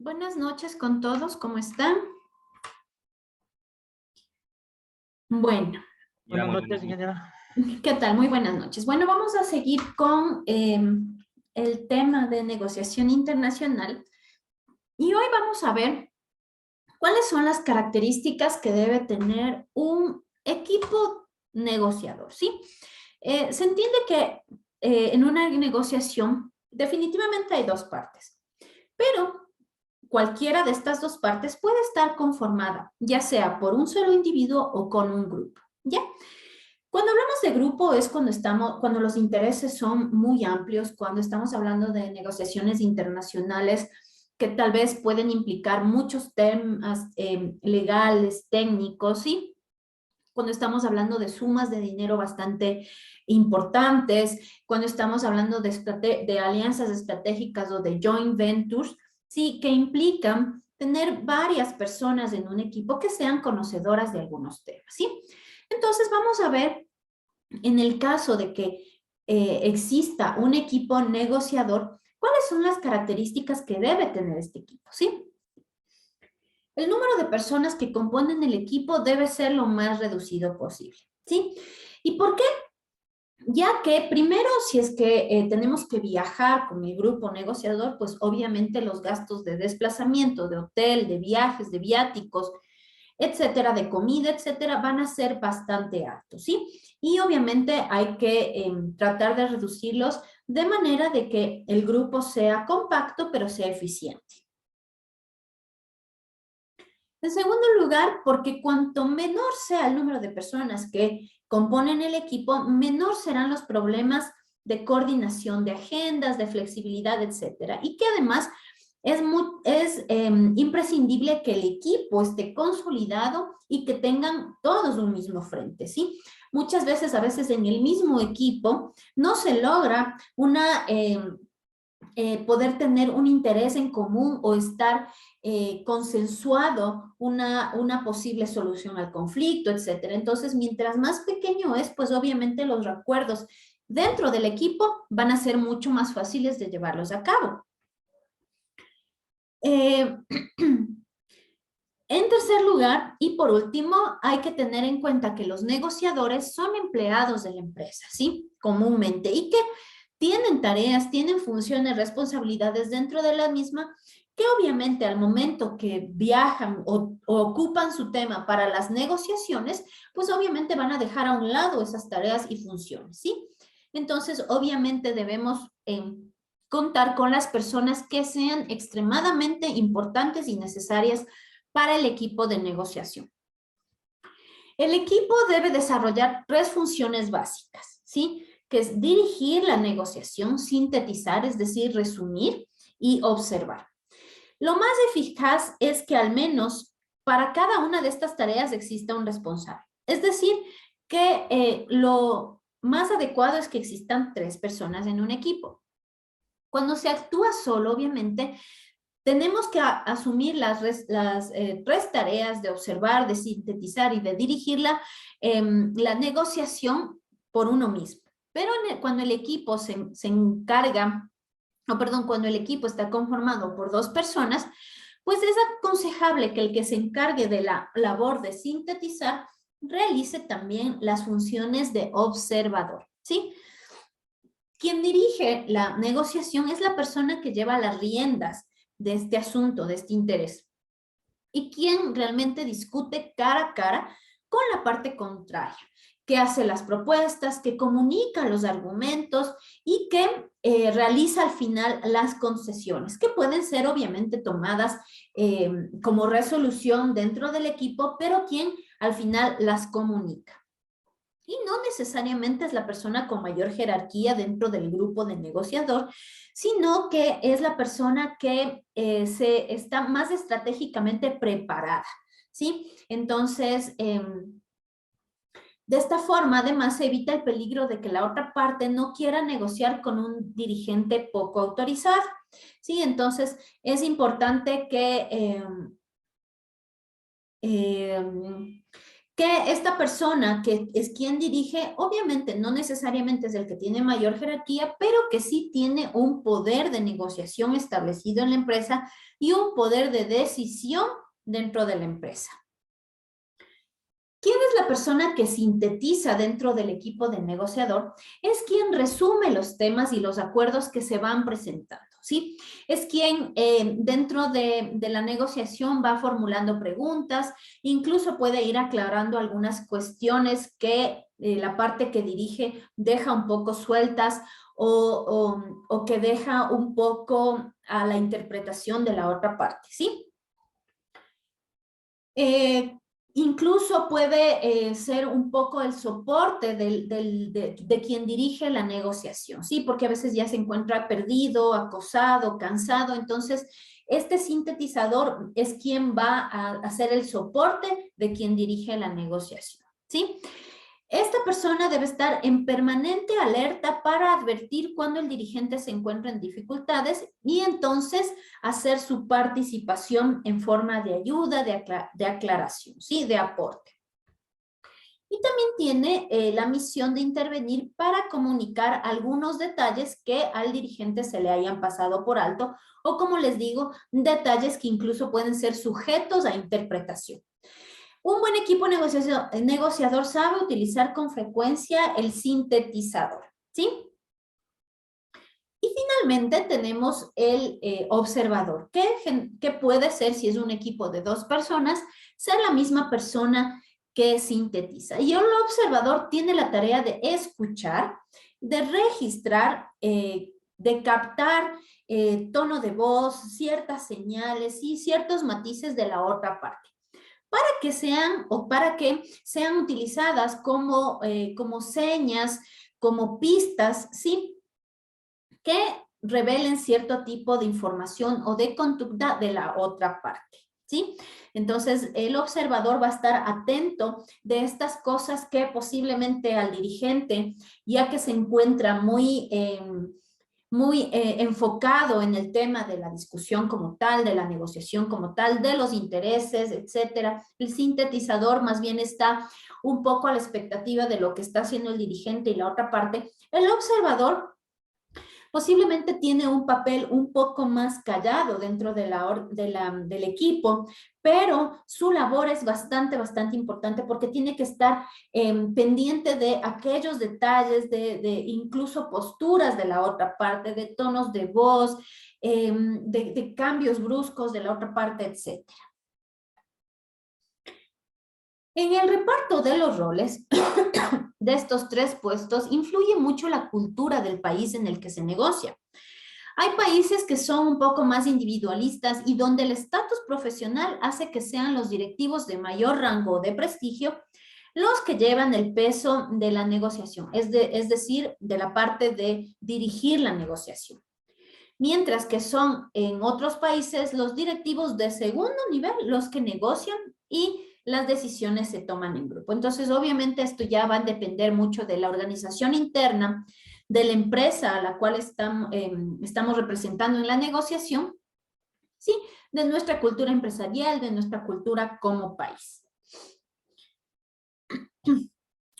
Buenas noches con todos, ¿cómo están? Bueno, Hola, Buenas muy noches, buenas noches. ingeniera. ¿qué tal? Muy buenas noches. Bueno, vamos a seguir con el tema de negociación internacional y hoy vamos a ver cuáles son las características que debe tener un equipo negociador, ¿sí? Se entiende que en una negociación definitivamente hay dos partes, pero cualquiera de estas dos partes puede estar conformada, ya sea por un solo individuo o con un grupo, ¿ya? Cuando hablamos de grupo es cuando los intereses son muy amplios, cuando estamos hablando de negociaciones internacionales que tal vez pueden implicar muchos temas legales, técnicos, ¿sí? Cuando estamos hablando de sumas de dinero bastante importantes, cuando estamos hablando de alianzas estratégicas o de joint ventures, sí, que implican tener varias personas en un equipo que sean conocedoras de algunos temas, ¿sí? Entonces vamos a ver, en el caso de que exista un equipo negociador, ¿cuáles son las características que debe tener este equipo, sí? El número de personas que componen el equipo debe ser lo más reducido posible, ¿sí? ¿Y por qué? Ya que primero, si es que tenemos que viajar con el grupo negociador, pues obviamente los gastos de desplazamiento, de hotel, de viajes, de viáticos, etcétera, de comida, etcétera, van a ser bastante altos, ¿sí? Y obviamente hay que tratar de reducirlos de manera de que el grupo sea compacto, pero sea eficiente. En segundo lugar, porque cuanto menor sea el número de personas que componen el equipo, menor serán los problemas de coordinación de agendas, de flexibilidad, etcétera. Y que además es imprescindible que el equipo esté consolidado y que tengan todos un mismo frente, ¿sí? Muchas veces, a veces en el mismo equipo, no se logra poder tener un interés en común o estar consensuado una posible solución al conflicto, etcétera. Entonces, mientras más pequeño es, pues obviamente los acuerdos dentro del equipo van a ser mucho más fáciles de llevarlos a cabo. Eh, En tercer lugar, y por último, hay que tener en cuenta que los negociadores son empleados de la empresa, ¿sí? Comúnmente, y que tienen tareas, tienen funciones, responsabilidades dentro de la misma, que obviamente al momento que viajan o ocupan su tema para las negociaciones, pues obviamente van a dejar a un lado esas tareas y funciones, ¿sí? Entonces, obviamente debemos contar con las personas que sean extremadamente importantes y necesarias para el equipo de negociación. El equipo debe desarrollar tres funciones básicas, ¿sí? Que es dirigir la negociación, sintetizar, es decir, resumir y observar. Lo más eficaz es que al menos para cada una de estas tareas exista un responsable. Es decir, que lo más adecuado es que existan tres personas en un equipo. Cuando se actúa solo, obviamente, tenemos que asumir las tres tareas de observar, de sintetizar y de dirigir la negociación por uno mismo. Pero cuando el equipo se encarga, o perdón, cuando el equipo está conformado por dos personas, pues es aconsejable que el que se encargue de la labor de sintetizar realice también las funciones de observador, ¿sí? Quien dirige la negociación es la persona que lleva las riendas de este asunto, de este interés, y quien realmente discute cara a cara con la parte contraria, que hace las propuestas, que comunica los argumentos y que realiza al final las concesiones, que pueden ser obviamente tomadas como resolución dentro del equipo, pero quien al final las comunica. Y no necesariamente es la persona con mayor jerarquía dentro del grupo de negociador, sino que es la persona que se está más estratégicamente preparada, ¿sí? Entonces, de esta forma, además, se evita el peligro de que la otra parte no quiera negociar con un dirigente poco autorizado, ¿sí? Entonces, es importante que que esta persona que es quien dirige, obviamente no necesariamente es el que tiene mayor jerarquía, pero que sí tiene un poder de negociación establecido en la empresa y un poder de decisión dentro de la empresa. ¿Quién es la persona que sintetiza dentro del equipo de negociador? Es quien resume los temas y los acuerdos que se van presentando, ¿sí? Es quien dentro de la negociación va formulando preguntas, incluso puede ir aclarando algunas cuestiones que la parte que dirige deja un poco sueltas o que deja un poco a la interpretación de la otra parte, ¿sí? Incluso puede ser un poco el soporte de quien dirige la negociación, ¿sí? Porque a veces ya se encuentra perdido, acosado, cansado. Entonces, este sintetizador es quien va a hacer el soporte de quien dirige la negociación, ¿sí? Esta persona debe estar en permanente alerta para advertir cuando el dirigente se encuentra en dificultades y entonces hacer su participación en forma de ayuda, de aclaración, ¿sí? De aporte. Y también tiene la misión de intervenir para comunicar algunos detalles que al dirigente se le hayan pasado por alto o, como les digo, detalles que incluso pueden ser sujetos a interpretación. Un buen equipo negociador sabe utilizar con frecuencia el sintetizador, ¿sí? Y finalmente tenemos el observador, que puede ser, si es un equipo de 2 personas, ser la misma persona que sintetiza. Y el observador tiene la tarea de escuchar, de registrar, de captar tono de voz, ciertas señales y ciertos matices de la otra parte, para que sean utilizadas como, como señas, como pistas, ¿sí? Que revelen cierto tipo de información o de conducta de la otra parte, ¿sí? Entonces, el observador va a estar atento de estas cosas que posiblemente al dirigente, ya que se encuentra muy enfocado en el tema de la discusión como tal, de la negociación como tal, de los intereses, etcétera. El sintetizador más bien está un poco a la expectativa de lo que está haciendo el dirigente y la otra parte. El observador posiblemente tiene un papel un poco más callado dentro del equipo, pero su labor es bastante importante porque tiene que estar pendiente de aquellos detalles, de incluso posturas de la otra parte, de tonos de voz, de cambios bruscos de la otra parte, etc. En el reparto de los roles de estos 3 puestos influye mucho la cultura del país en el que se negocia. Hay países que son un poco más individualistas y donde el estatus profesional hace que sean los directivos de mayor rango de prestigio los que llevan el peso de la negociación, es decir, de la parte de dirigir la negociación. Mientras que son en otros países los directivos de segundo nivel los que negocian y las decisiones se toman en grupo. Entonces, obviamente, esto ya va a depender mucho de la organización interna, de la empresa a la cual estamos representando en la negociación, ¿sí? De nuestra cultura empresarial, de nuestra cultura como país.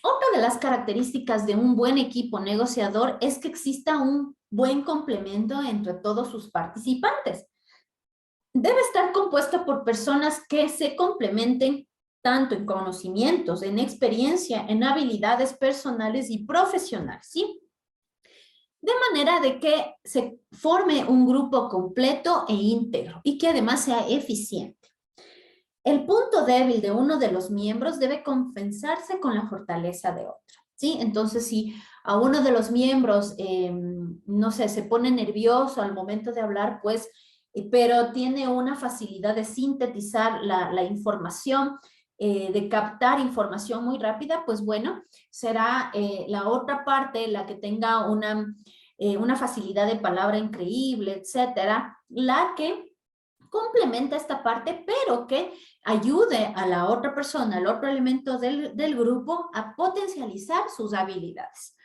Otra de las características de un buen equipo negociador es que exista un buen complemento entre todos sus participantes. Debe estar compuesto por personas que se complementen tanto en conocimientos, en experiencia, en habilidades personales y profesionales, ¿sí? De manera de que se forme un grupo completo e íntegro y que además sea eficiente. El punto débil de uno de los miembros debe compensarse con la fortaleza de otro, ¿sí? Entonces, si a uno de los miembros, no sé, se pone nervioso al momento de hablar, pues, pero tiene una facilidad de sintetizar la información, de captar información muy rápida, pues bueno, será la otra parte la que tenga una facilidad de palabra increíble, etcétera, la que complementa esta parte, pero que ayude a la otra persona, al otro elemento del grupo a potencializar sus habilidades.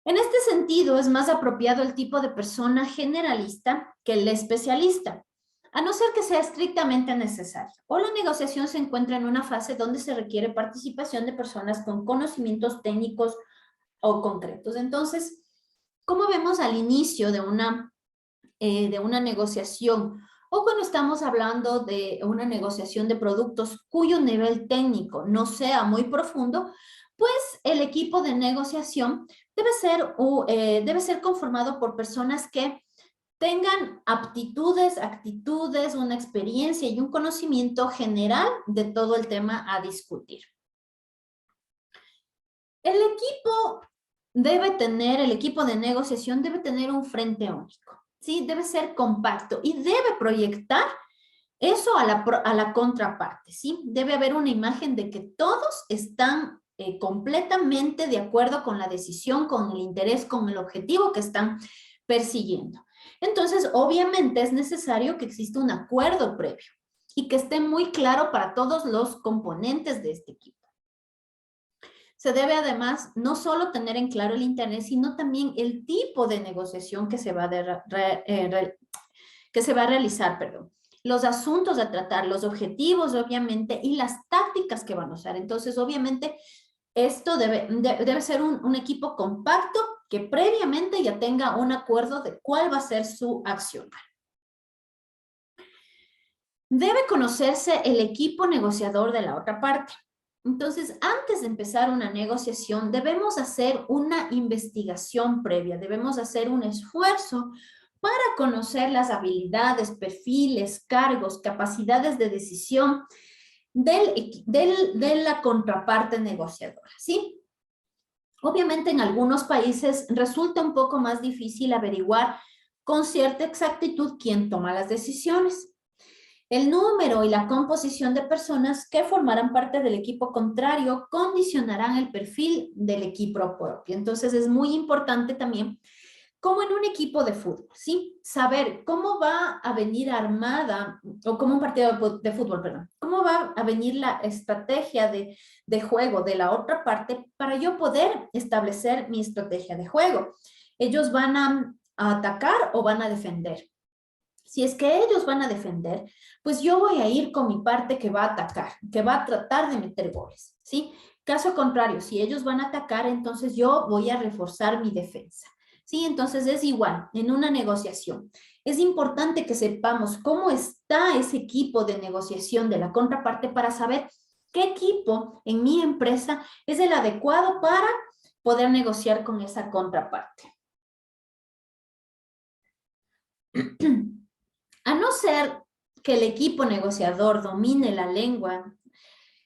En este sentido, es más apropiado el tipo de persona generalista que el especialista, a no ser que sea estrictamente necesario, o la negociación se encuentra en una fase donde se requiere participación de personas con conocimientos técnicos o concretos. Entonces, como vemos al inicio de una negociación o cuando estamos hablando de una negociación de productos cuyo nivel técnico no sea muy profundo, pues el equipo de negociación debe ser conformado por personas que tengan aptitudes, actitudes, una experiencia y un conocimiento general de todo el tema a discutir. El equipo de negociación debe tener un frente único, ¿sí? Debe ser compacto y debe proyectar eso a la contraparte, ¿sí? Debe haber una imagen de que todos están completamente de acuerdo con la decisión, con el interés, con el objetivo que están persiguiendo. Entonces, obviamente es necesario que exista un acuerdo previo y que esté muy claro para todos los componentes de este equipo. Se debe además no solo tener en claro el interés, sino también el tipo de negociación que se va a realizar, perdón. Los asuntos a tratar, los objetivos, obviamente, y las tácticas que van a usar. Entonces, obviamente, esto debe ser un equipo compacto que previamente ya tenga un acuerdo de cuál va a ser su acción. Debe conocerse el equipo negociador de la otra parte. Entonces, antes de empezar una negociación, debemos hacer una investigación previa, debemos hacer un esfuerzo para conocer las habilidades, perfiles, cargos, capacidades de decisión de la contraparte negociadora, ¿sí? Obviamente, en algunos países resulta un poco más difícil averiguar con cierta exactitud quién toma las decisiones. El número y la composición de personas que formarán parte del equipo contrario condicionarán el perfil del equipo propio. Entonces, es muy importante también, como en un equipo de fútbol, ¿sí? Saber cómo va a venir armada, o como un partido de fútbol, perdón, cómo va a venir la estrategia de juego de la otra parte para yo poder establecer mi estrategia de juego. Ellos van a atacar o van a defender. Si es que ellos van a defender, pues yo voy a ir con mi parte que va a atacar, que va a tratar de meter goles, ¿sí? Caso contrario, si ellos van a atacar, entonces yo voy a reforzar mi defensa, ¿sí? Entonces es igual, en una negociación. Es importante que sepamos cómo está ese equipo de negociación de la contraparte para saber qué equipo en mi empresa es el adecuado para poder negociar con esa contraparte. A no ser que el equipo negociador domine la lengua,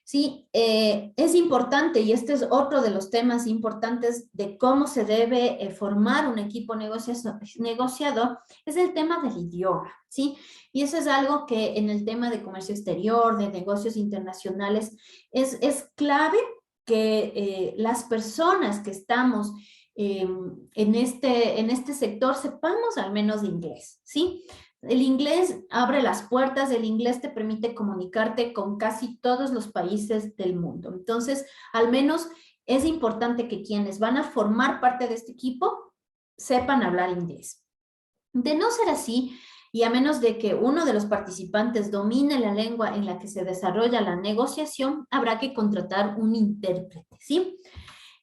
sí, es importante, y este es otro de los temas importantes de cómo se debe formar un equipo negociador, es el tema del idioma, ¿sí? Y eso es algo que en el tema de comercio exterior, de negocios internacionales, es clave que las personas que estamos en este sector sepamos al menos inglés, ¿sí? El inglés abre las puertas, el inglés te permite comunicarte con casi todos los países del mundo. Entonces, al menos es importante que quienes van a formar parte de este equipo sepan hablar inglés. De no ser así, y a menos de que uno de los participantes domine la lengua en la que se desarrolla la negociación, habrá que contratar un intérprete, ¿sí?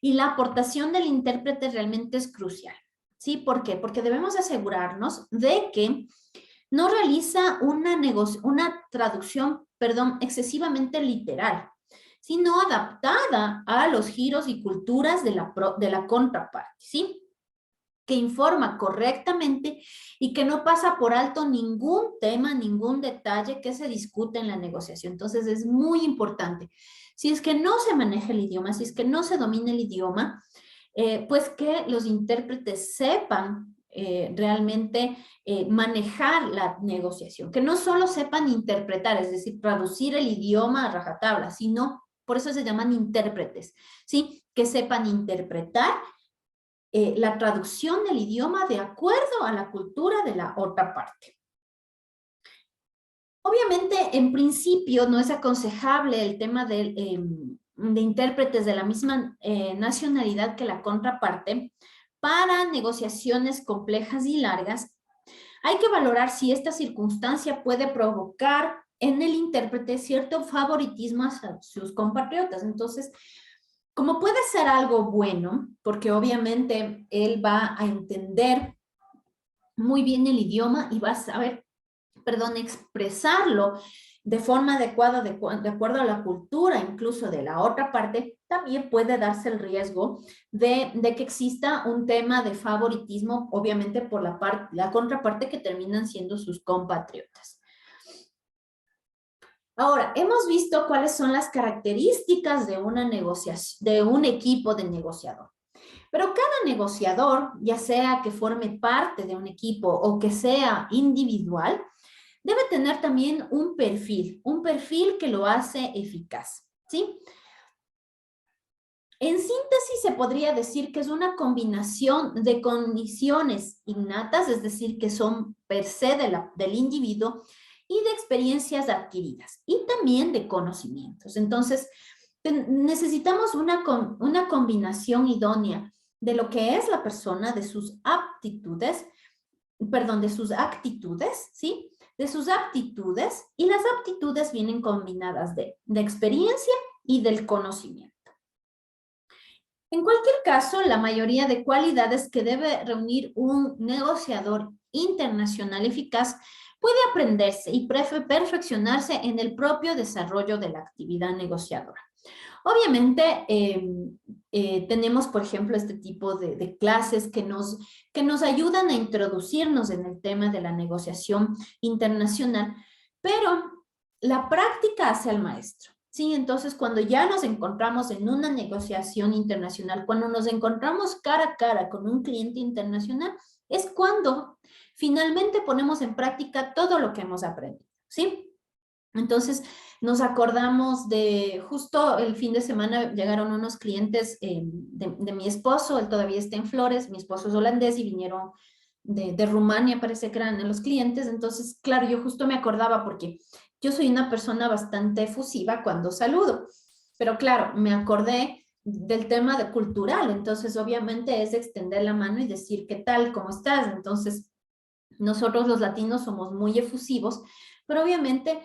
Y la aportación del intérprete realmente es crucial, ¿sí? ¿Por qué? Porque debemos asegurarnos de que no realiza una traducción, perdón, excesivamente literal, sino adaptada a los giros y culturas de la contraparte, ¿sí? Que informa correctamente y que no pasa por alto ningún tema, ningún detalle que se discute en la negociación. Entonces, es muy importante. Si es que no se maneja el idioma, si es que no se domina el idioma, pues que los intérpretes sepan realmente manejar la negociación, que no solo sepan interpretar, es decir, traducir el idioma a rajatabla, sino, por eso se llaman intérpretes, ¿sí? Que sepan interpretar la traducción del idioma de acuerdo a la cultura de la otra parte. Obviamente, en principio, no es aconsejable el tema de intérpretes de la misma nacionalidad que la contraparte para negociaciones complejas y largas, Hay que valorar si esta circunstancia puede provocar en el intérprete cierto favoritismo hacia sus compatriotas. Entonces, como puede ser algo bueno, porque obviamente él va a entender muy bien el idioma y va a saber, perdón, expresarlo de forma adecuada, de acuerdo a la cultura, incluso de la otra parte, también puede darse el riesgo de que exista un tema de favoritismo, obviamente por la contraparte que terminan siendo sus compatriotas. Ahora, hemos visto cuáles son las características de una negociación, de un equipo de negociador. Pero cada negociador, ya sea que forme parte de un equipo o que sea individual, debe tener también un perfil que lo hace eficaz, ¿sí? En síntesis, se podría decir que es una combinación de condiciones innatas, es decir, que son per se del individuo, y de experiencias adquiridas, y también de conocimientos. Entonces, necesitamos una combinación idónea de lo que es la persona, de sus aptitudes, perdón, de sus actitudes, ¿sí? De sus aptitudes, y las aptitudes vienen combinadas de experiencia y del conocimiento. En cualquier caso, la mayoría de cualidades que debe reunir un negociador internacional eficaz puede aprenderse y perfeccionarse en el propio desarrollo de la actividad negociadora. Obviamente, tenemos, por ejemplo, este tipo de clases que nos ayudan a introducirnos en el tema de la negociación internacional, pero la práctica hace al maestro. Sí, entonces cuando ya nos encontramos en una negociación internacional, cuando nos encontramos cara a cara con un cliente internacional, es cuando finalmente ponemos en práctica todo lo que hemos aprendido, ¿sí? Entonces, nos acordamos de justo el fin de semana llegaron unos clientes de mi esposo, él todavía está en Flores, mi esposo es holandés y vinieron de Rumania, parece que eran los clientes. Entonces, claro, yo justo me acordaba porque yo soy una persona bastante efusiva cuando saludo, pero claro, me acordé del tema de cultural, entonces obviamente es extender la mano y decir, ¿qué tal? ¿Cómo estás? Entonces, nosotros los latinos somos muy efusivos, pero obviamente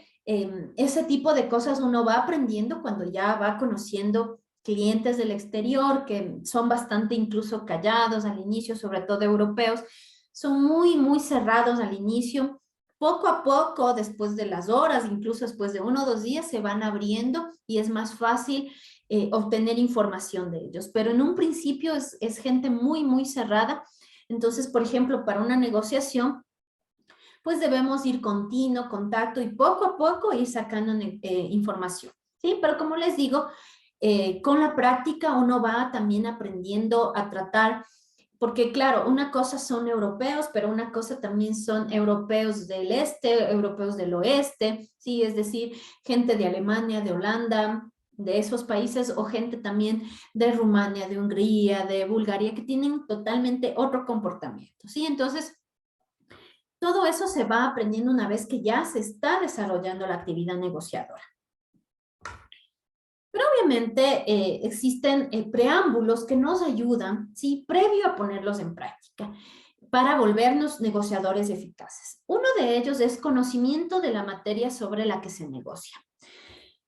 ese tipo de cosas uno va aprendiendo cuando ya va conociendo clientes del exterior que son bastante incluso callados al inicio, sobre todo europeos, son muy, muy cerrados al inicio. Poco a poco, después de las horas, incluso después de 1 o 2 días, se van abriendo y es más fácil obtener información de ellos. Pero en un principio es gente muy, muy cerrada. Entonces, por ejemplo, para una negociación, pues debemos ir continuo, contacto y poco a poco ir sacando información, ¿sí? Pero como les digo, con la práctica uno va también aprendiendo a tratar, porque claro, una cosa son europeos, pero una cosa también son europeos del este, europeos del oeste, ¿sí? Es decir, gente de Alemania, de Holanda, de esos países, o gente también de Rumania, de Hungría, de Bulgaria, que tienen totalmente otro comportamiento, ¿sí? Entonces, todo eso se va aprendiendo una vez que ya se está desarrollando la actividad negociadora. Pero obviamente existen preámbulos que nos ayudan, ¿sí? Previo a ponerlos en práctica, para volvernos negociadores eficaces. Uno de ellos es conocimiento de la materia sobre la que se negocia.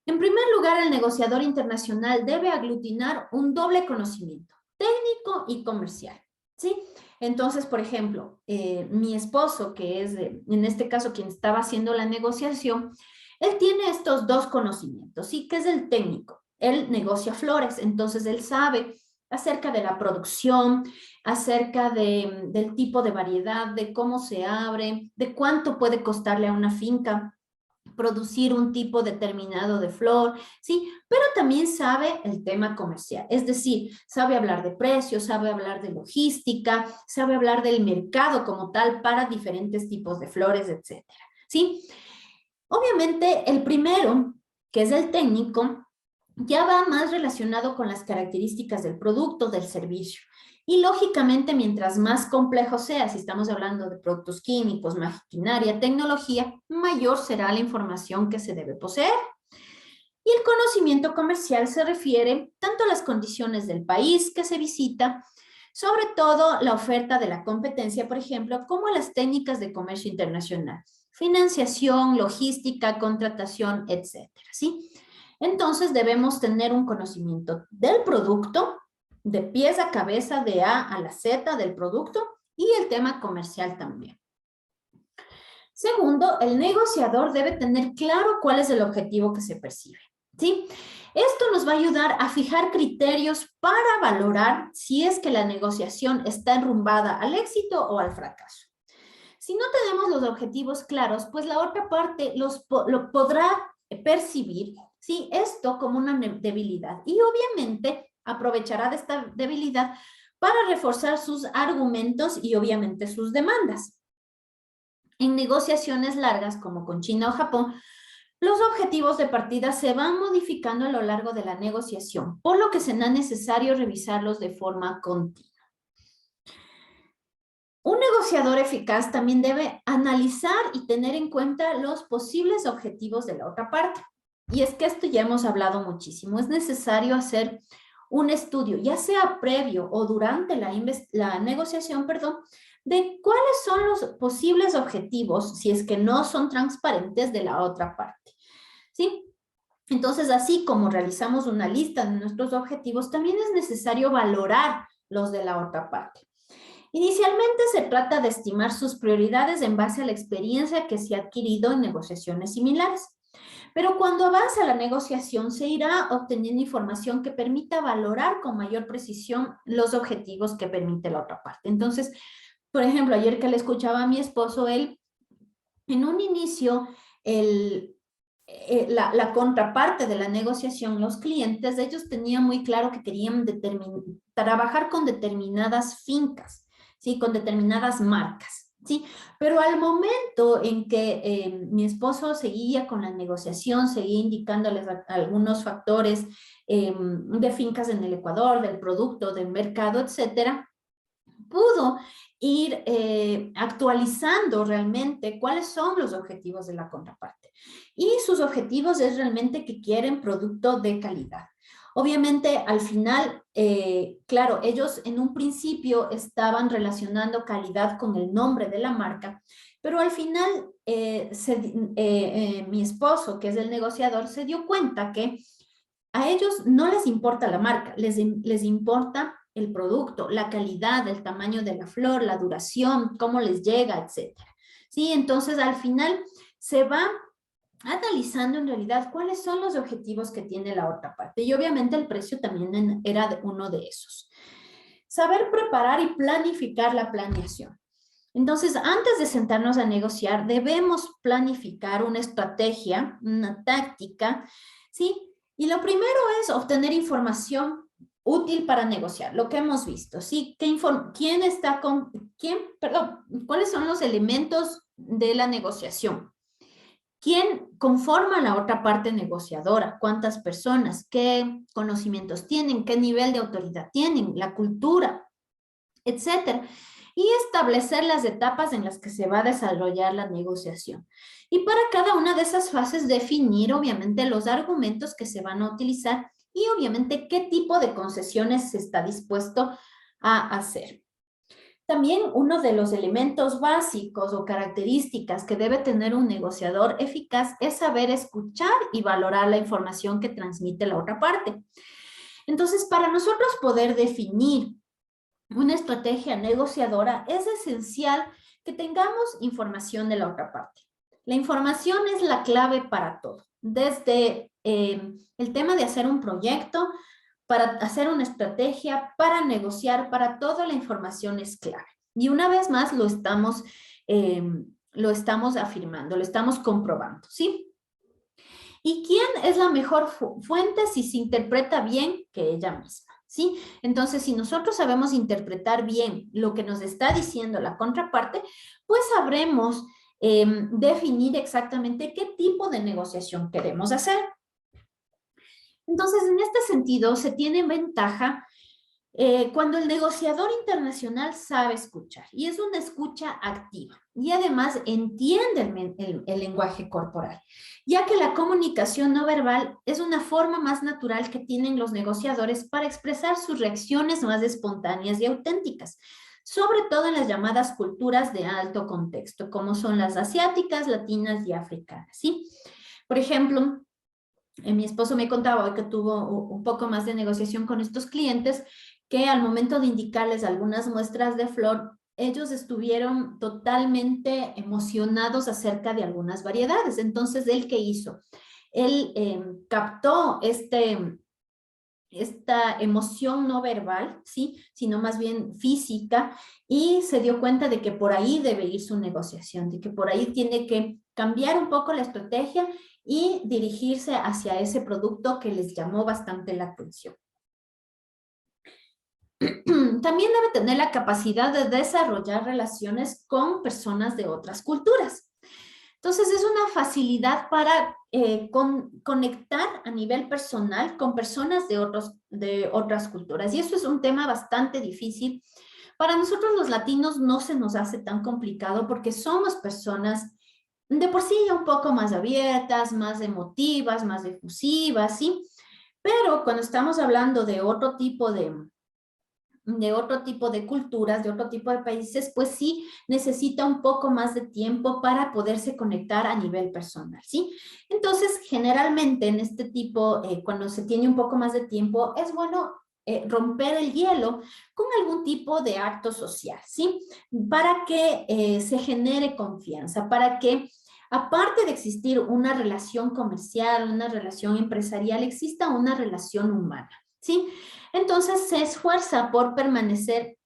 En primer lugar, el negociador internacional debe aglutinar un doble conocimiento, técnico y comercial, ¿sí? Entonces, por ejemplo, mi esposo, que es en este caso quien estaba haciendo la negociación, él tiene estos dos conocimientos, ¿sí? Que es el técnico. Él negocia flores, entonces él sabe acerca de la producción, acerca del tipo de variedad, de cómo se abre, de cuánto puede costarle a una finca producir un tipo determinado de flor, ¿sí? Pero también sabe el tema comercial, es decir, sabe hablar de precios, sabe hablar de logística, sabe hablar del mercado como tal para diferentes tipos de flores, etcétera, ¿sí? Obviamente, el primero, que es el técnico, ya va más relacionado con las características del producto, del servicio. Y lógicamente, mientras más complejo sea, si estamos hablando de productos químicos, maquinaria, tecnología, mayor será la información que se debe poseer. Y el conocimiento comercial se refiere tanto a las condiciones del país que se visita, sobre todo la oferta de la competencia, por ejemplo, como las técnicas de comercio internacional, financiación, logística, contratación, etcétera, ¿sí? Entonces debemos tener un conocimiento del producto, de pies a cabeza, de A a la Z del producto y el tema comercial también. Segundo, el negociador debe tener claro cuál es el objetivo que se percibe, ¿sí? Esto nos va a ayudar a fijar criterios para valorar si es que la negociación está enrumbada al éxito o al fracaso. Si no tenemos los objetivos claros, pues la otra parte lo podrá percibir, ¿sí? Esto como una debilidad y obviamente aprovechará de esta debilidad para reforzar sus argumentos y obviamente sus demandas. En negociaciones largas como con China o Japón, los objetivos de partida se van modificando a lo largo de la negociación, por lo que será necesario revisarlos de forma continua. Un negociador eficaz también debe analizar y tener en cuenta los posibles objetivos de la otra parte. Y es que esto ya hemos hablado muchísimo. Es necesario hacer un estudio, ya sea previo o durante la negociación, de cuáles son los posibles objetivos, si es que no son transparentes, de la otra parte, ¿sí? Entonces, así como realizamos una lista de nuestros objetivos, también es necesario valorar los de la otra parte. Inicialmente se trata de estimar sus prioridades en base a la experiencia que se ha adquirido en negociaciones similares. Pero cuando avanza la negociación, se irá obteniendo información que permita valorar con mayor precisión los objetivos que permite la otra parte. Entonces, por ejemplo, ayer que le escuchaba a mi esposo, él, en un inicio, la contraparte de la negociación, los clientes, ellos tenían muy claro que querían trabajar con determinadas fincas, ¿sí? Con determinadas marcas, ¿sí? Pero al momento en que mi esposo seguía con la negociación, seguía indicándoles algunos factores de fincas en el Ecuador, del producto, del mercado, etcétera, pudo ir actualizando realmente cuáles son los objetivos de la contraparte. Y sus objetivos es realmente que quieren producto de calidad. Obviamente, al final, claro, ellos en un principio estaban relacionando calidad con el nombre de la marca, pero al final mi esposo, que es el negociador, se dio cuenta que a ellos no les importa la marca, les importa el producto, la calidad, el tamaño de la flor, la duración, cómo les llega, etcétera. ¿Sí? Entonces, al final se va analizando en realidad cuáles son los objetivos que tiene la otra parte. Y obviamente el precio también era uno de esos. Saber preparar y planificar la planeación. Entonces, antes de sentarnos a negociar, debemos planificar una estrategia, una táctica, ¿sí? Y lo primero es obtener información útil para negociar, lo que hemos visto, ¿sí? ¿Cuáles son los elementos de la negociación? ¿Quién conforma la otra parte negociadora? ¿Cuántas personas? ¿Qué conocimientos tienen? ¿Qué nivel de autoridad tienen? La cultura, etcétera. Y establecer las etapas en las que se va a desarrollar la negociación. Y para cada una de esas fases definir, obviamente, los argumentos que se van a utilizar y, obviamente, qué tipo de concesiones se está dispuesto a hacer. También uno de los elementos básicos o características que debe tener un negociador eficaz es saber escuchar y valorar la información que transmite la otra parte. Entonces, para nosotros poder definir una estrategia negociadora, es esencial que tengamos información de la otra parte. La información es la clave para todo, desde el tema de hacer un proyecto, para hacer una estrategia, para negociar, para todo la información es clave. Y una vez más lo estamos afirmando, lo estamos comprobando, ¿sí? ¿Y quién es la mejor fuente si se interpreta bien que ella misma? ¿Sí? Entonces, si nosotros sabemos interpretar bien lo que nos está diciendo la contraparte, pues sabremos definir exactamente qué tipo de negociación queremos hacer. Entonces, en este sentido, se tiene ventaja Cuando el negociador internacional sabe escuchar y es una escucha activa y además entiende el lenguaje corporal, ya que la comunicación no verbal es una forma más natural que tienen los negociadores para expresar sus reacciones más espontáneas y auténticas, sobre todo en las llamadas culturas de alto contexto, como son las asiáticas, latinas y africanas, ¿sí? Por ejemplo, mi esposo me contaba hoy que tuvo un poco más de negociación con estos clientes, que al momento de indicarles algunas muestras de flor, ellos estuvieron totalmente emocionados acerca de algunas variedades. Entonces, ¿él qué hizo? Él captó esta emoción no verbal, ¿sí? Sino más bien física, y se dio cuenta de que por ahí debe ir su negociación, de que por ahí tiene que cambiar un poco la estrategia y dirigirse hacia ese producto que les llamó bastante la atención. También debe tener la capacidad de desarrollar relaciones con personas de otras culturas. Entonces, es una facilidad para conectar a nivel personal con personas de otras culturas. Y eso es un tema bastante difícil. Para nosotros los latinos no se nos hace tan complicado porque somos personas de por sí un poco más abiertas, más emotivas, más efusivas, ¿sí? Pero cuando estamos hablando de otro tipo de culturas, de otro tipo de países, pues sí necesita un poco más de tiempo para poderse conectar a nivel personal, ¿sí? Entonces, generalmente en este tipo, cuando se tiene un poco más de tiempo, es bueno romper el hielo con algún tipo de acto social, ¿sí? Para que se genere confianza, para que aparte de existir una relación comercial, una relación empresarial, exista una relación humana, ¿sí? Entonces se esfuerza por pertenecer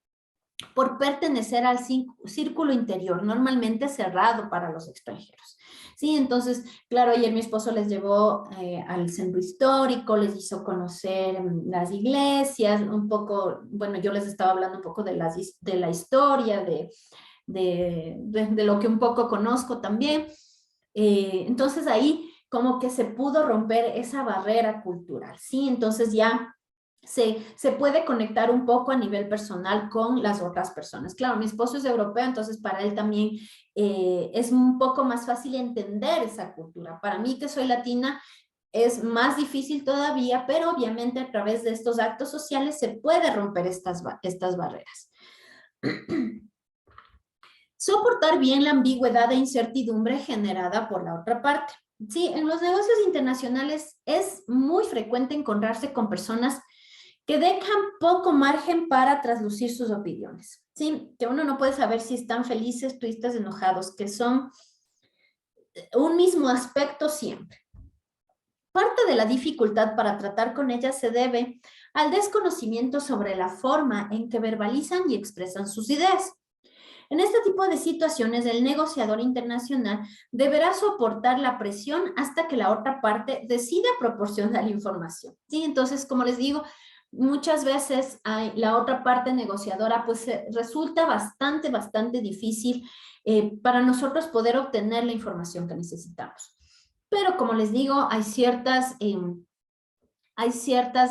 al círculo interior, normalmente cerrado para los extranjeros. Sí, entonces, claro, ayer mi esposo les llevó al centro histórico, les hizo conocer las iglesias, un poco, bueno, yo les estaba hablando un poco de la historia, de lo que un poco conozco también. Entonces ahí como que se pudo romper esa barrera cultural, ¿sí? Entonces ya se puede conectar un poco a nivel personal con las otras personas. Claro, mi esposo es europeo, entonces para él también es un poco más fácil entender esa cultura. Para mí, que soy latina, es más difícil todavía, pero obviamente a través de estos actos sociales se puede romper estas barreras. Soportar bien la ambigüedad e incertidumbre generada por la otra parte. Sí, en los negocios internacionales es muy frecuente encontrarse con personas que dejan poco margen para traslucir sus opiniones, ¿sí? Que uno no puede saber si están felices, tristes, enojados, que son un mismo aspecto siempre. Parte de la dificultad para tratar con ellas se debe al desconocimiento sobre la forma en que verbalizan y expresan sus ideas. En este tipo de situaciones, el negociador internacional deberá soportar la presión hasta que la otra parte decida proporcionar información, ¿sí? Entonces, como les digo, muchas veces la otra parte negociadora pues resulta bastante difícil para nosotros poder obtener la información que necesitamos. Pero como les digo, hay ciertas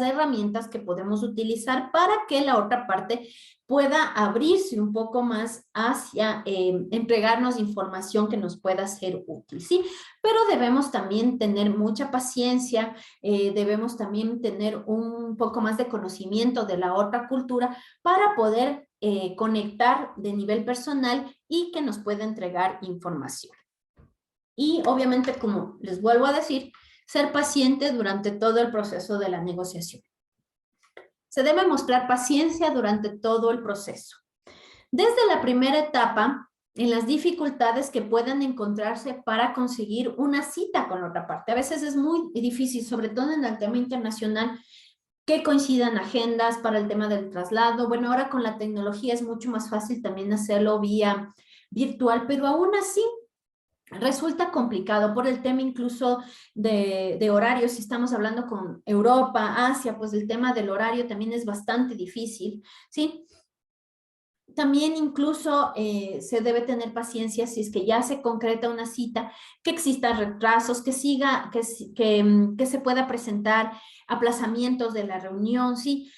herramientas que podemos utilizar para que la otra parte pueda abrirse un poco más hacia entregarnos información que nos pueda ser útil, ¿sí? Pero debemos también tener mucha paciencia, debemos también tener un poco más de conocimiento de la otra cultura para poder conectar de nivel personal y que nos pueda entregar información. Y obviamente, como les vuelvo a decir, ser paciente durante todo el proceso de la negociación. Se debe mostrar paciencia durante todo el proceso. Desde la primera etapa, en las dificultades que puedan encontrarse para conseguir una cita con la otra parte. A veces es muy difícil, sobre todo en el tema internacional, que coincidan agendas para el tema del traslado. Bueno, ahora con la tecnología es mucho más fácil también hacerlo vía virtual, pero aún así resulta complicado por el tema incluso de horarios. Si estamos hablando con Europa, Asia, pues el tema del horario también es bastante difícil, ¿sí? También incluso se debe tener paciencia si es que ya se concreta una cita, que existan retrasos, que se pueda presentar aplazamientos de la reunión, ¿sí?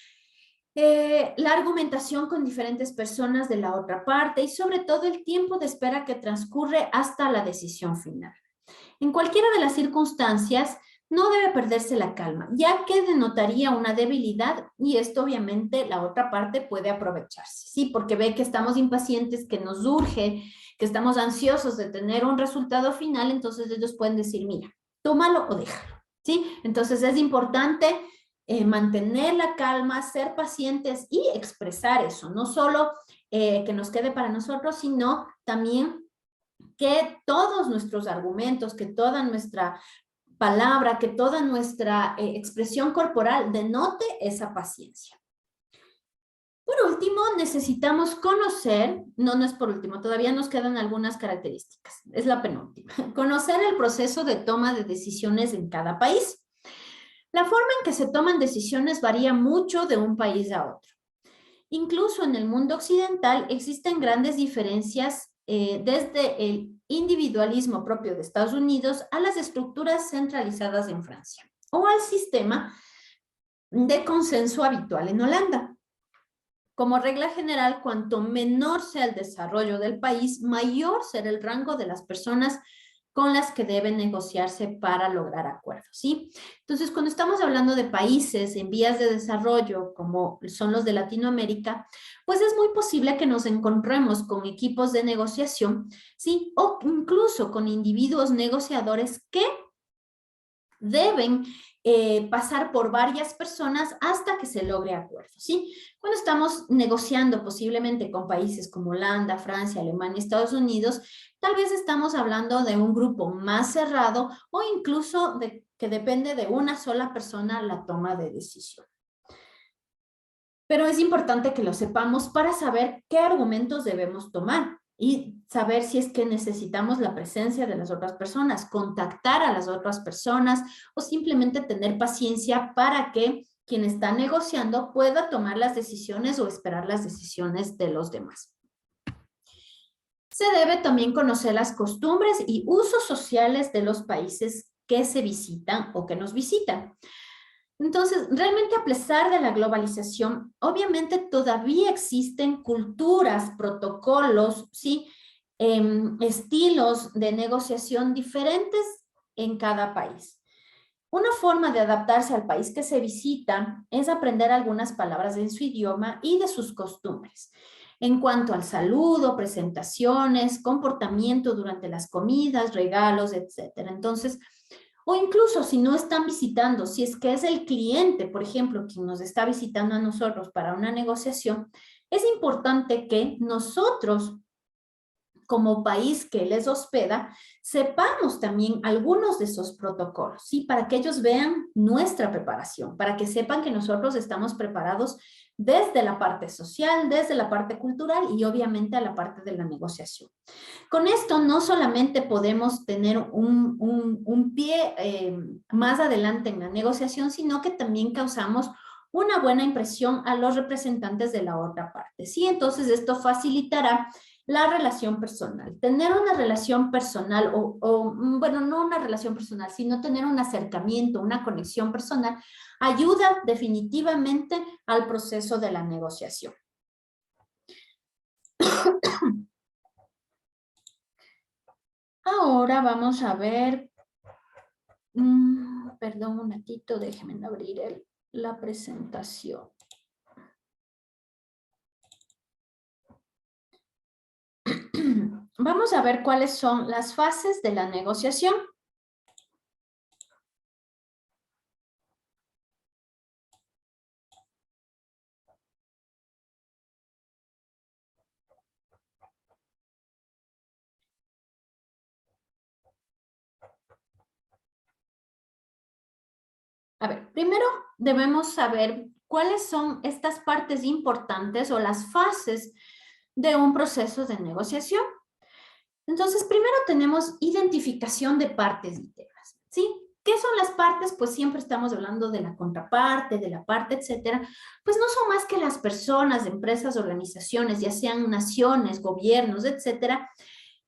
La argumentación con diferentes personas de la otra parte y sobre todo el tiempo de espera que transcurre hasta la decisión final. En cualquiera de las circunstancias, no debe perderse la calma, ya que denotaría una debilidad y esto obviamente la otra parte puede aprovecharse, ¿sí? Porque ve que estamos impacientes, que nos urge, que estamos ansiosos de tener un resultado final, entonces ellos pueden decir, mira, tómalo o déjalo, ¿sí? Entonces es importante mantener la calma, ser pacientes y expresar eso, no solo que nos quede para nosotros, sino también que todos nuestros argumentos, que toda nuestra palabra, que toda nuestra expresión corporal denote esa paciencia. Por último, necesitamos conocer, no es por último, todavía nos quedan algunas características, es la penúltima, conocer el proceso de toma de decisiones en cada país. La forma en que se toman decisiones varía mucho de un país a otro. Incluso en el mundo occidental existen grandes diferencias desde el individualismo propio de Estados Unidos a las estructuras centralizadas en Francia o al sistema de consenso habitual en Holanda. Como regla general, cuanto menor sea el desarrollo del país, mayor será el rango de las personas con las que deben negociarse para lograr acuerdos, ¿sí? Entonces, cuando estamos hablando de países en vías de desarrollo, como son los de Latinoamérica, pues es muy posible que nos encontremos con equipos de negociación, ¿sí? O incluso con individuos negociadores que deben pasar por varias personas hasta que se logre acuerdo, ¿sí? Cuando estamos negociando posiblemente con países como Holanda, Francia, Alemania, Estados Unidos, tal vez estamos hablando de un grupo más cerrado o incluso que depende de una sola persona la toma de decisión. Pero es importante que lo sepamos para saber qué argumentos debemos tomar y saber si es que necesitamos la presencia de las otras personas, contactar a las otras personas o simplemente tener paciencia para que quien está negociando pueda tomar las decisiones o esperar las decisiones de los demás. Se debe también conocer las costumbres y usos sociales de los países que se visitan o que nos visitan. Entonces, realmente a pesar de la globalización, obviamente todavía existen culturas, protocolos, ¿sí? Estilos de negociación diferentes en cada país. Una forma de adaptarse al país que se visita es aprender algunas palabras en su idioma y de sus costumbres. En cuanto al saludo, presentaciones, comportamiento durante las comidas, regalos, etcétera. Entonces, o incluso si no están visitando, si es que es el cliente, por ejemplo, quien nos está visitando a nosotros para una negociación, es importante que nosotros, como país que les hospeda, sepamos también algunos de esos protocolos, ¿sí? Para que ellos vean nuestra preparación, para que sepan que nosotros estamos preparados desde la parte social, desde la parte cultural y obviamente a la parte de la negociación. Con esto no solamente podemos tener un pie más adelante en la negociación, sino que también causamos una buena impresión a los representantes de la otra parte, ¿sí? Entonces esto facilitará la relación personal. Tener una relación personal bueno, no una relación personal, sino tener un acercamiento, una conexión personal, ayuda definitivamente al proceso de la negociación. Ahora vamos a ver, perdón un momentito, déjenme abrir la presentación. Vamos a ver cuáles son las fases de la negociación. A ver, primero debemos saber cuáles son estas partes importantes o las fases de un proceso de negociación. Entonces, primero tenemos identificación de partes y temas, ¿sí? ¿Qué son las partes? Pues siempre estamos hablando de la contraparte, de la parte, etcétera. Pues no son más que las personas, empresas, organizaciones, ya sean naciones, gobiernos, etcétera,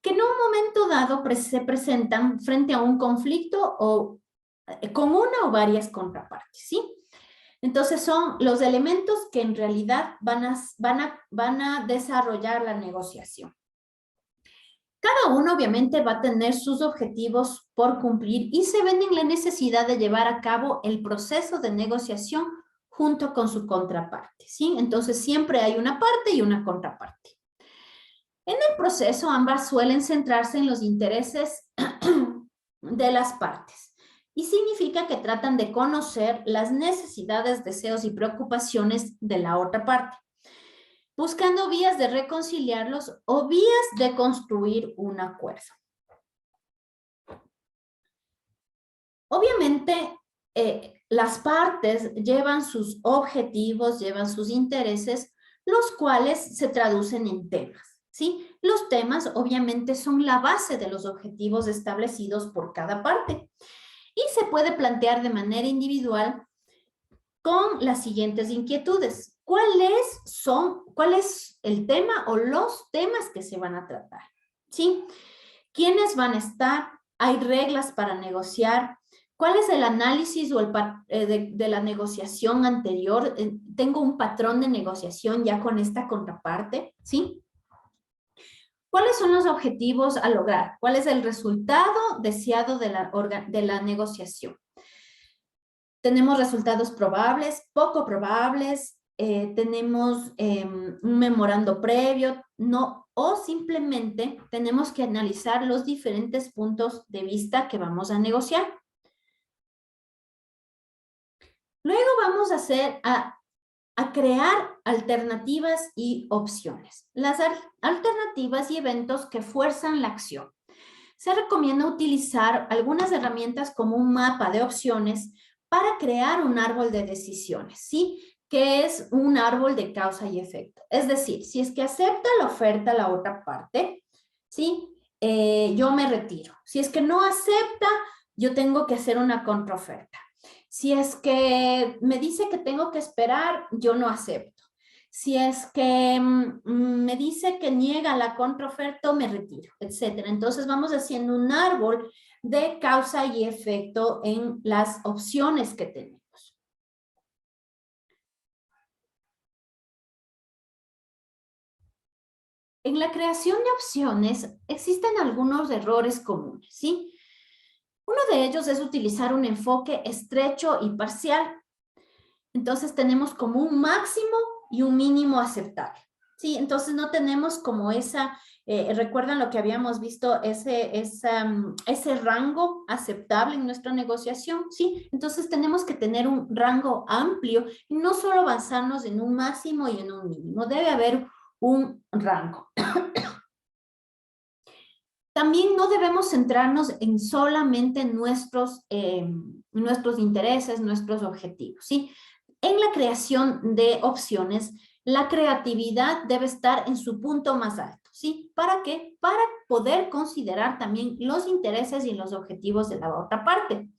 que en un momento dado se presentan frente a un conflicto o con una o varias contrapartes, ¿sí? Entonces son los elementos que en realidad van a desarrollar la negociación. Cada uno obviamente va a tener sus objetivos por cumplir y se ven en la necesidad de llevar a cabo el proceso de negociación junto con su contraparte, ¿sí? Entonces siempre hay una parte y una contraparte. En el proceso ambas suelen centrarse en los intereses de las partes y significa que tratan de conocer las necesidades, deseos y preocupaciones de la otra parte, buscando vías de reconciliarlos o vías de construir un acuerdo. Obviamente, las partes llevan sus objetivos, llevan sus intereses, los cuales se traducen en temas, ¿sí? Los temas obviamente son la base de los objetivos establecidos por cada parte y se puede plantear de manera individual con las siguientes inquietudes. ¿Cuál es el tema o los temas que se van a tratar? ¿Sí? ¿Quiénes van a estar? ¿Hay reglas para negociar? ¿Cuál es el análisis o de la negociación anterior? ¿Tengo un patrón de negociación ya con esta contraparte? ¿Sí? ¿Cuáles son los objetivos a lograr? ¿Cuál es el resultado deseado de la negociación? Tenemos resultados probables, poco probables, tenemos un memorando previo, no, o simplemente tenemos que analizar los diferentes puntos de vista que vamos a negociar. Luego vamos a crear alternativas y opciones. Las alternativas y eventos que fuerzan la acción. Se recomienda utilizar algunas herramientas como un mapa de opciones para crear un árbol de decisiones, ¿sí? Que es un árbol de causa y efecto. Es decir, si es que acepta la oferta la otra parte, ¿sí? Yo me retiro. Si es que no acepta, yo tengo que hacer una contraoferta. Si es que me dice que tengo que esperar, yo no acepto. Si es que me dice que niega la contraoferta, me retiro, etcétera. Entonces vamos haciendo un árbol de causa y efecto en las opciones que tenemos. En la creación de opciones existen algunos errores comunes, ¿sí? Uno de ellos es utilizar un enfoque estrecho y parcial. Entonces tenemos como un máximo y un mínimo aceptable. Sí, entonces no tenemos como recuerdan lo que habíamos visto, ese rango aceptable en nuestra negociación, ¿sí? Entonces tenemos que tener un rango amplio y no solo basarnos en un máximo y en un mínimo, debe haber un rango. También no debemos centrarnos en solamente nuestros intereses, nuestros objetivos, ¿sí? En la creación de opciones, la creatividad debe estar en su punto más alto, ¿sí? ¿Para qué? Para poder considerar también los intereses y los objetivos de la otra parte.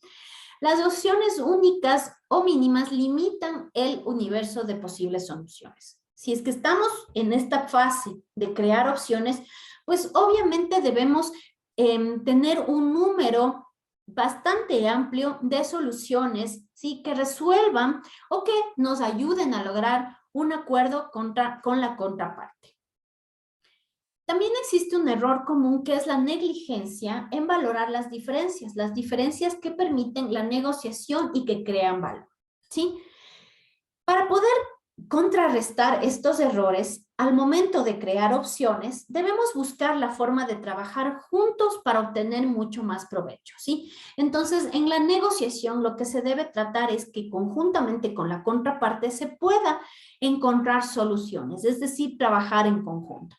Las opciones únicas o mínimas limitan el universo de posibles soluciones. Si es que estamos en esta fase de crear opciones, pues obviamente debemos tener un número bastante amplio de soluciones, ¿sí? Que resuelvan o que nos ayuden a lograr un acuerdo con la contraparte. También existe un error común que es la negligencia en valorar las diferencias que permiten la negociación y que crean valor, ¿sí? Para poder contrarrestar estos errores, al momento de crear opciones, debemos buscar la forma de trabajar juntos para obtener mucho más provecho, ¿sí? Entonces, en la negociación, lo que se debe tratar es que conjuntamente con la contraparte se pueda encontrar soluciones, es decir, trabajar en conjunto.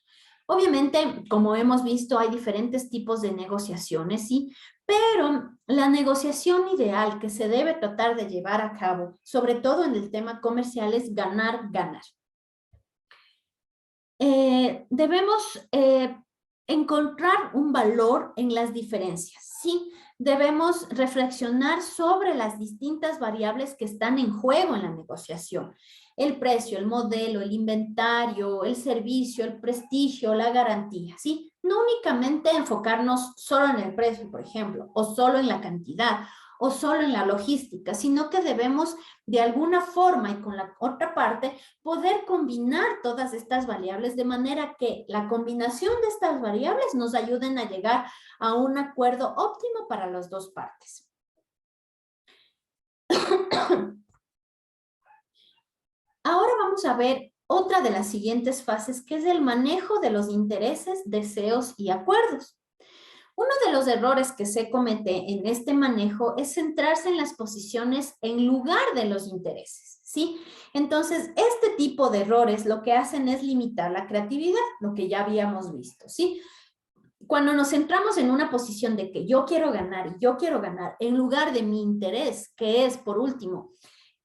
Obviamente, como hemos visto, hay diferentes tipos de negociaciones, ¿sí? Pero la negociación ideal que se debe tratar de llevar a cabo, sobre todo en el tema comercial, es ganar, ganar. Debemos encontrar un valor en las diferencias, ¿sí? Debemos reflexionar sobre las distintas variables que están en juego en la negociación. El precio, el modelo, el inventario, el servicio, el prestigio, la garantía, ¿sí? No únicamente enfocarnos solo en el precio, por ejemplo, o solo en la cantidad, o solo en la logística, sino que debemos de alguna forma y con la otra parte poder combinar todas estas variables de manera que la combinación de estas variables nos ayuden a llegar a un acuerdo óptimo para las dos partes. Ahora vamos a ver otra de las siguientes fases, que es el manejo de los intereses, deseos y acuerdos. Uno de los errores que se comete en este manejo es centrarse en las posiciones en lugar de los intereses, ¿sí? Entonces, este tipo de errores lo que hacen es limitar la creatividad, lo que ya habíamos visto, ¿sí? Cuando nos centramos en una posición de que yo quiero ganar y yo quiero ganar en lugar de mi interés, que es, por último,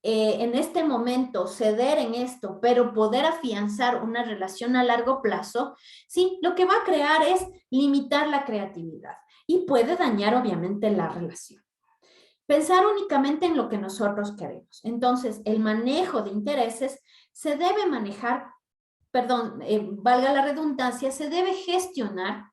en este momento ceder en esto, pero poder afianzar una relación a largo plazo, sí, lo que va a crear es limitar la creatividad y puede dañar obviamente la relación. Pensar únicamente en lo que nosotros queremos. Entonces, el manejo de intereses se debe manejar, perdón, valga la redundancia, se debe gestionar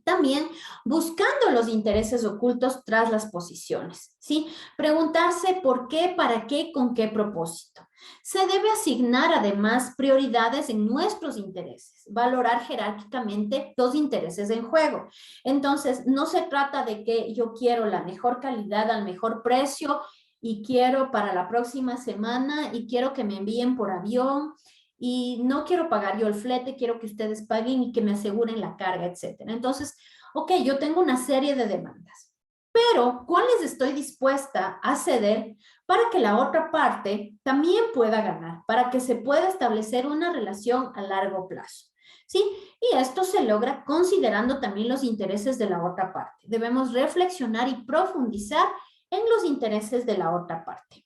también buscando los intereses ocultos tras las posiciones, ¿sí? Preguntarse por qué, para qué, con qué propósito. Se debe asignar además prioridades en nuestros intereses, valorar jerárquicamente los intereses en juego. Entonces, no se trata de que yo quiero la mejor calidad al mejor precio y quiero para la próxima semana y quiero que me envíen por avión y no quiero pagar yo el flete, quiero que ustedes paguen y que me aseguren la carga, etcétera. Entonces, ok, yo tengo una serie de demandas, pero ¿cuáles estoy dispuesta a ceder para que la otra parte también pueda ganar, para que se pueda establecer una relación a largo plazo? ¿Sí? Y esto se logra considerando también los intereses de la otra parte. Debemos reflexionar y profundizar en los intereses de la otra parte.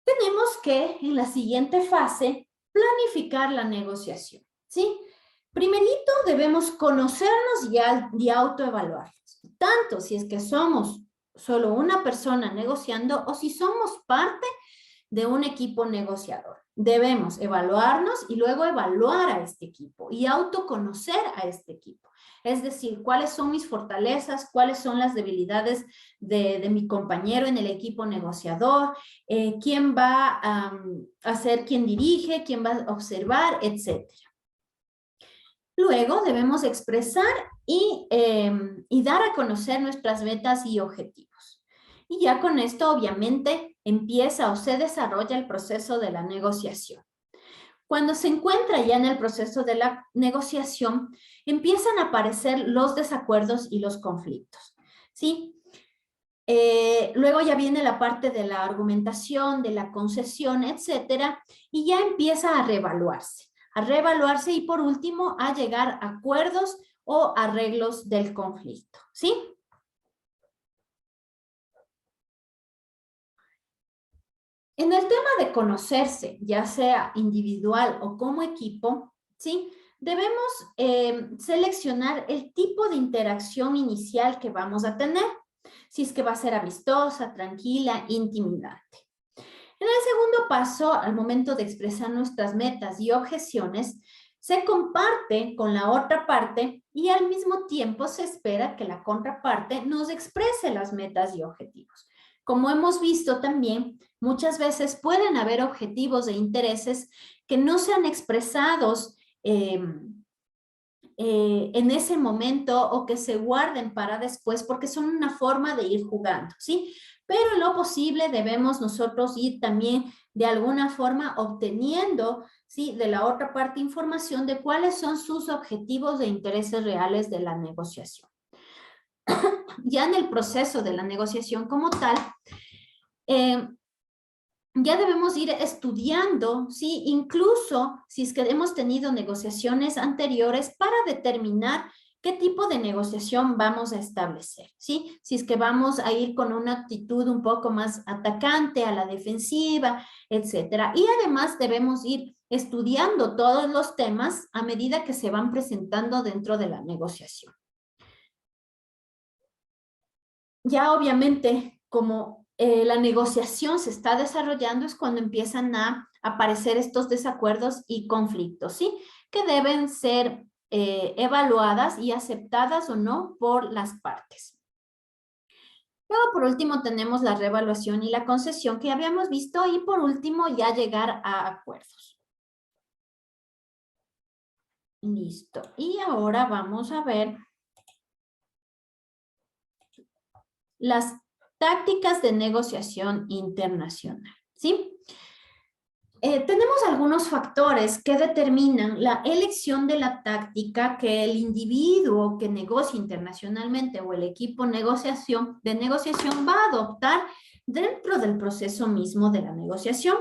Tenemos que, en la siguiente fase, planificar la negociación, ¿sí? Primerito, debemos conocernos y autoevaluarnos, tanto si es que somos solo una persona negociando o si somos parte de un equipo negociador. Debemos evaluarnos y luego evaluar a este equipo y autoconocer a este equipo. Es decir, cuáles son mis fortalezas, cuáles son las debilidades de mi compañero en el equipo negociador, quién va a ser quien dirige, quién va a observar, etcétera. Luego debemos expresar y dar a conocer nuestras metas y objetivos. Y ya con esto, obviamente, empieza o se desarrolla el proceso de la negociación. Cuando se encuentra ya en el proceso de la negociación, empiezan a aparecer los desacuerdos y los conflictos, ¿sí? Luego ya viene la parte de la argumentación, de la concesión, etcétera, y ya empieza a reevaluarse y por último a llegar a acuerdos o arreglos del conflicto, ¿sí? En el tema de conocerse, ya sea individual o como equipo, ¿sí? Debemos seleccionar el tipo de interacción inicial que vamos a tener, si es que va a ser amistosa, tranquila, intimidante. En el segundo paso, al momento de expresar nuestras metas y objeciones, se comparte con la otra parte y al mismo tiempo se espera que la contraparte nos exprese las metas y objetivos. Como hemos visto también, muchas veces pueden haber objetivos e intereses que no sean expresados en ese momento o que se guarden para después porque son una forma de ir jugando, ¿sí? Pero en lo posible debemos nosotros ir también de alguna forma obteniendo, ¿sí? De la otra parte información de cuáles son sus objetivos e intereses reales de la negociación. Ya en el proceso de la negociación como tal, ya debemos ir estudiando, ¿sí? Incluso si es que hemos tenido negociaciones anteriores para determinar qué tipo de negociación vamos a establecer, ¿sí? Si es que vamos a ir con una actitud un poco más atacante, a la defensiva, etcétera. Y además debemos ir estudiando todos los temas a medida que se van presentando dentro de la negociación. Ya obviamente, como la negociación se está desarrollando, es cuando empiezan a aparecer estos desacuerdos y conflictos, ¿sí? Que deben ser evaluadas y aceptadas o no por las partes. Luego, por último, tenemos la reevaluación y la concesión que habíamos visto y por último ya llegar a acuerdos. Listo. Y ahora vamos a ver las tácticas de negociación internacional, ¿sí? Tenemos algunos factores que determinan la elección de la táctica que el individuo que negocia internacionalmente o el equipo de negociación va a adoptar dentro del proceso mismo de la negociación.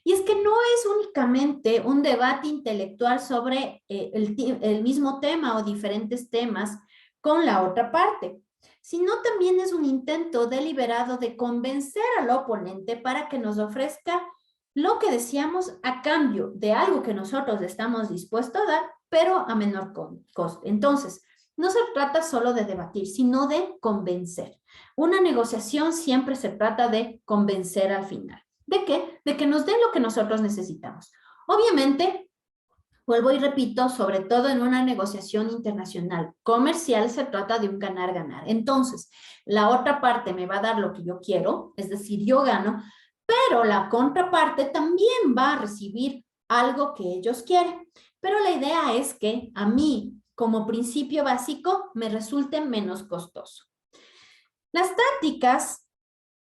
Y es que no es únicamente un debate intelectual sobre el mismo tema o diferentes temas con la otra parte, sino también es un intento deliberado de convencer al oponente para que nos ofrezca lo que decíamos a cambio de algo que nosotros estamos dispuestos a dar, pero a menor coste. Entonces, no se trata solo de debatir, sino de convencer. Una negociación siempre se trata de convencer al final. ¿De qué? De que nos den lo que nosotros necesitamos. Obviamente, vuelvo y repito, sobre todo en una negociación internacional comercial se trata de un ganar-ganar. Entonces, la otra parte me va a dar lo que yo quiero, es decir, yo gano, pero la contraparte también va a recibir algo que ellos quieren. Pero la idea es que a mí, como principio básico, me resulte menos costoso. Las tácticas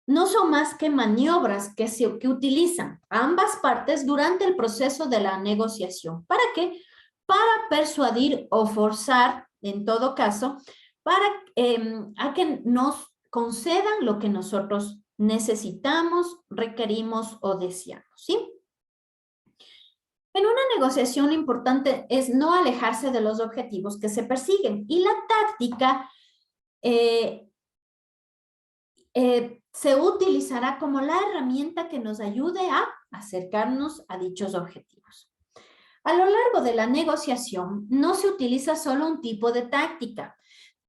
no son más que maniobras que utilizan ambas partes durante el proceso de la negociación. ¿Para qué? Para persuadir o forzar, en todo caso, para a que nos concedan lo que nosotros necesitamos, requerimos o deseamos, ¿sí? En una negociación lo importante es no alejarse de los objetivos que se persiguen y la táctica se utilizará como la herramienta que nos ayude a acercarnos a dichos objetivos. A lo largo de la negociación no se utiliza solo un tipo de táctica.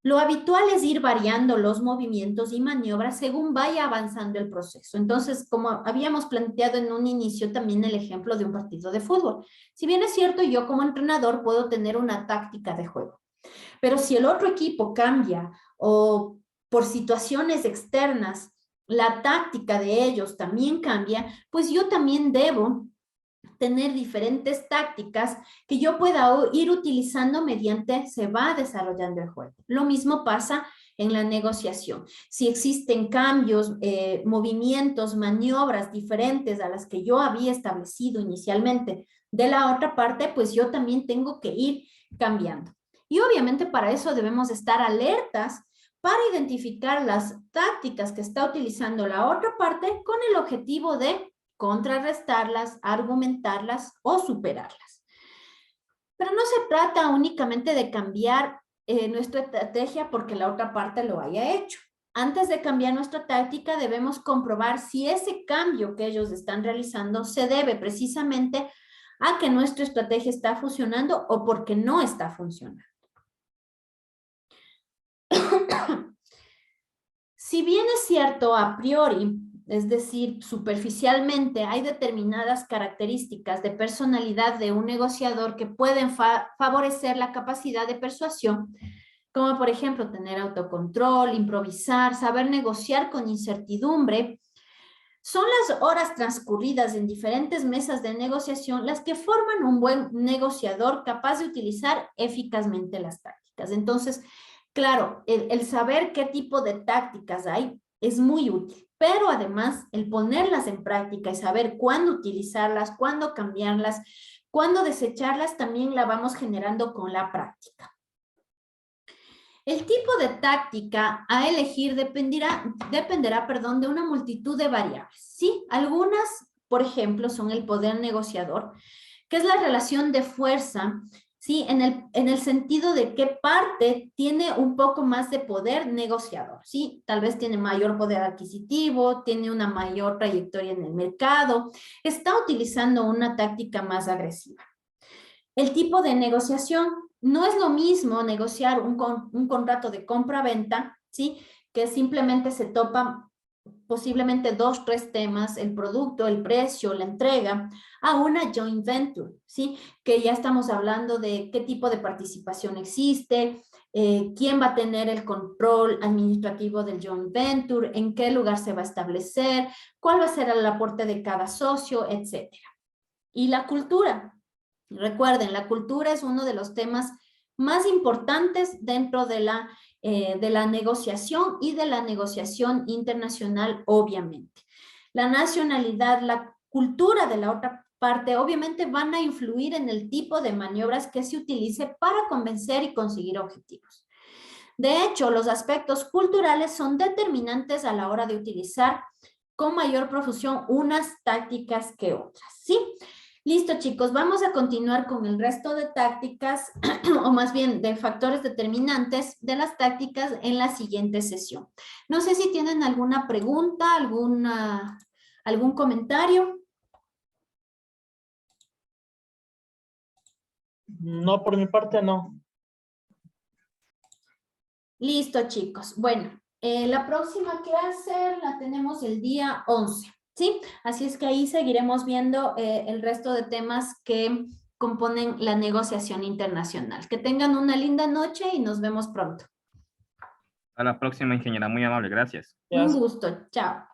Lo habitual es ir variando los movimientos y maniobras según vaya avanzando el proceso. Entonces, como habíamos planteado en un inicio, también el ejemplo de un partido de fútbol. Si bien es cierto, yo como entrenador puedo tener una táctica de juego, pero si el otro equipo cambia o por situaciones externas la táctica de ellos también cambia, pues yo también debo tener diferentes tácticas que yo pueda ir utilizando mediante se va desarrollando el juego. Lo mismo pasa en la negociación. Si existen cambios, movimientos, maniobras diferentes a las que yo había establecido inicialmente de la otra parte, pues yo también tengo que ir cambiando. Y obviamente para eso debemos estar alertas para identificar las tácticas que está utilizando la otra parte con el objetivo de contrarrestarlas, argumentarlas o superarlas. Pero no se trata únicamente de cambiar nuestra estrategia porque la otra parte lo haya hecho. Antes de cambiar nuestra táctica, debemos comprobar si ese cambio que ellos están realizando se debe precisamente a que nuestra estrategia está funcionando o porque no está funcionando. Si bien es cierto a priori, es decir, superficialmente, hay determinadas características de personalidad de un negociador que pueden favorecer la capacidad de persuasión, como por ejemplo tener autocontrol, improvisar, saber negociar con incertidumbre. Son las horas transcurridas en diferentes mesas de negociación las que forman un buen negociador capaz de utilizar eficazmente las tácticas. Entonces, claro, el saber qué tipo de tácticas hay es muy útil, pero además el ponerlas en práctica y saber cuándo utilizarlas, cuándo cambiarlas, cuándo desecharlas, también la vamos generando con la práctica. El tipo de táctica a elegir dependerá de una multitud de variables, ¿sí? Algunas, por ejemplo, son el poder negociador, que es la relación de fuerza, ¿sí? En el sentido de qué parte tiene un poco más de poder negociador, ¿sí? Tal vez tiene mayor poder adquisitivo, tiene una mayor trayectoria en el mercado, está utilizando una táctica más agresiva. El tipo de negociación no es lo mismo negociar un contrato de compra-venta, ¿sí? Que simplemente se topa posiblemente 2, 3 temas, el producto, el precio, la entrega, a una joint venture, ¿sí? Que ya estamos hablando de qué tipo de participación existe, quién va a tener el control administrativo del joint venture, en qué lugar se va a establecer, cuál va a ser el aporte de cada socio, etcétera. Y la cultura. Recuerden, la cultura es uno de los temas más importantes dentro de la negociación y de la negociación internacional, obviamente. La nacionalidad, la cultura de la otra parte, obviamente van a influir en el tipo de maniobras que se utilice para convencer y conseguir objetivos. De hecho, los aspectos culturales son determinantes a la hora de utilizar con mayor profusión unas tácticas que otras, ¿sí? Listo, chicos, vamos a continuar con el resto de tácticas, o más bien de factores determinantes de las tácticas en la siguiente sesión. No sé si tienen alguna pregunta, algún comentario. No, por mi parte no. Listo, chicos. Bueno, la próxima clase la tenemos el día 11, ¿sí? Así es que ahí seguiremos viendo el resto de temas que componen la negociación internacional. Que tengan una linda noche y nos vemos pronto. A la próxima, ingeniera, muy amable, gracias. Un gusto. Chao.